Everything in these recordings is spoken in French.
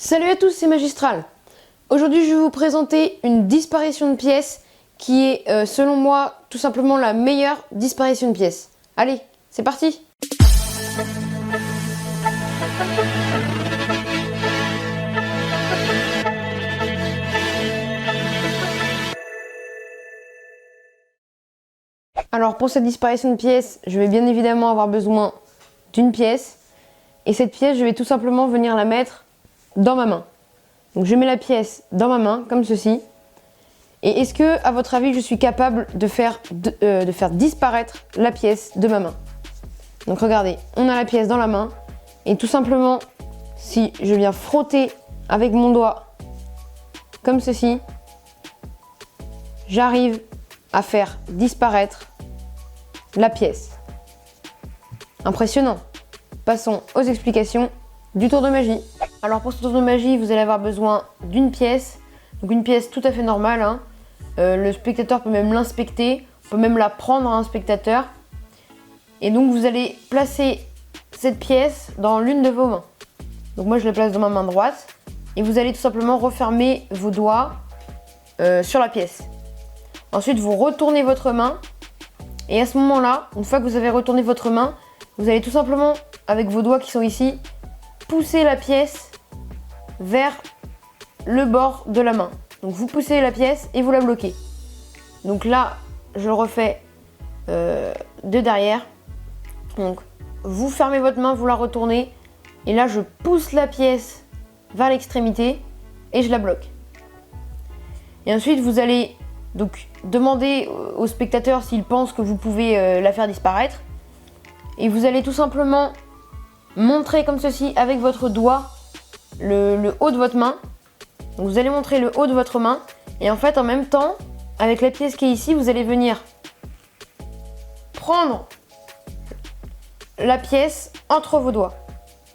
Salut à tous, c'est Magistral. Aujourd'hui, je vais vous présenter une disparition de pièces qui est, selon moi, tout simplement la meilleure disparition de pièces. Allez, c'est parti! Alors, pour cette disparition de pièces, je vais bien évidemment avoir besoin d'une pièce. Et cette pièce, je vais tout simplement venir la mettre dans ma main. Donc je mets la pièce dans ma main, comme ceci. Et est-ce que, à votre avis, je suis capable de faire disparaître la pièce de ma main? Donc regardez, on a la pièce dans la main. Et tout simplement, si je viens frotter avec mon doigt, comme ceci, j'arrive à faire disparaître la pièce. Impressionnant. Passons aux explications du tour de magie. Alors pour ce tour de magie, vous allez avoir besoin d'une pièce. Donc une pièce tout à fait normale, hein. Le spectateur peut même l'inspecter, on peut même la prendre à un spectateur. Et donc vous allez placer cette pièce dans l'une de vos mains. Donc moi je la place dans ma main droite. Et vous allez tout simplement refermer vos doigts sur la pièce. Ensuite vous retournez votre main. Et à ce moment-là, une fois que vous avez retourné votre main, vous allez tout simplement, avec vos doigts qui sont ici, pousser la pièce vers le bord de la main. Donc vous poussez la pièce et vous la bloquez. Donc là, je le refais de derrière. Donc vous fermez votre main, vous la retournez. Et là, je pousse la pièce vers l'extrémité et je la bloque. Et ensuite, vous allez donc demander au spectateur s'il pense que vous pouvez la faire disparaître. Et vous allez tout simplement montrer comme ceci avec votre doigt le haut de votre main. Donc vous allez montrer le haut de votre main. Et en fait, en même temps, avec la pièce qui est ici, vous allez venir prendre la pièce entre vos doigts.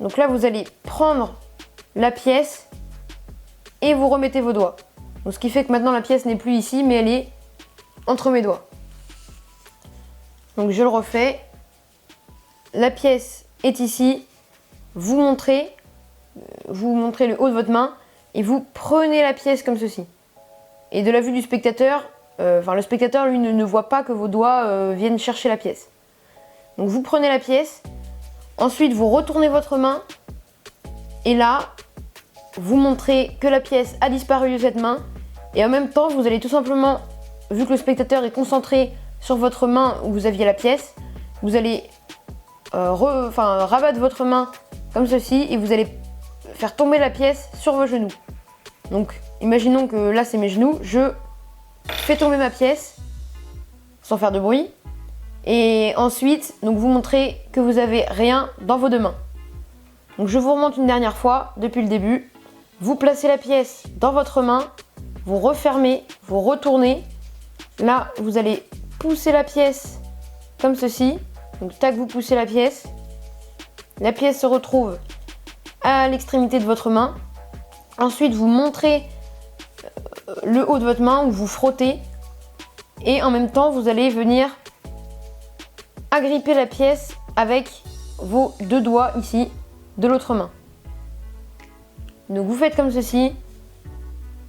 Donc là, vous allez prendre la pièce et vous remettez vos doigts. Donc ce qui fait que maintenant, la pièce n'est plus ici, mais elle est entre mes doigts. Donc je le refais. La pièce est ici. Vous montrez le haut de votre main et vous prenez la pièce comme ceci. Et de la vue du spectateur, le spectateur lui ne voit pas que vos doigts viennent chercher la pièce. Donc vous prenez la pièce, ensuite vous retournez votre main et là vous montrez que la pièce a disparu de cette main et en même temps vous allez tout simplement, vu que le spectateur est concentré sur votre main où vous aviez la pièce, vous allez rabattre votre main comme ceci et vous allez faire tomber la pièce sur vos genoux. Donc imaginons que là c'est mes genoux, je fais tomber ma pièce sans faire de bruit et ensuite donc vous montrez que vous avez rien dans vos deux mains. Donc je vous remonte une dernière fois depuis le début. Vous placez la pièce dans votre main, vous refermez, vous retournez. Là vous allez pousser la pièce comme ceci. Donc tac, vous poussez la pièce se retrouve à l'extrémité de votre main. Ensuite vous montrez le haut de votre main où vous frottez et en même temps vous allez venir agripper la pièce avec vos deux doigts ici de l'autre main. Donc vous faites comme ceci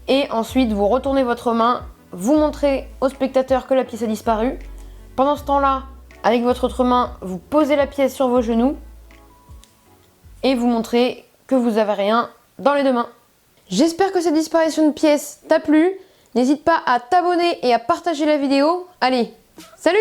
et ensuite vous retournez votre main, vous montrez au spectateur que la pièce a disparu. Pendant ce temps-là, avec votre autre main, vous posez la pièce sur vos genoux et vous montrez que vous n'avez rien dans les deux mains. J'espère que cette disparition de pièces t'a plu. N'hésite pas à t'abonner et à partager la vidéo. Allez, salut!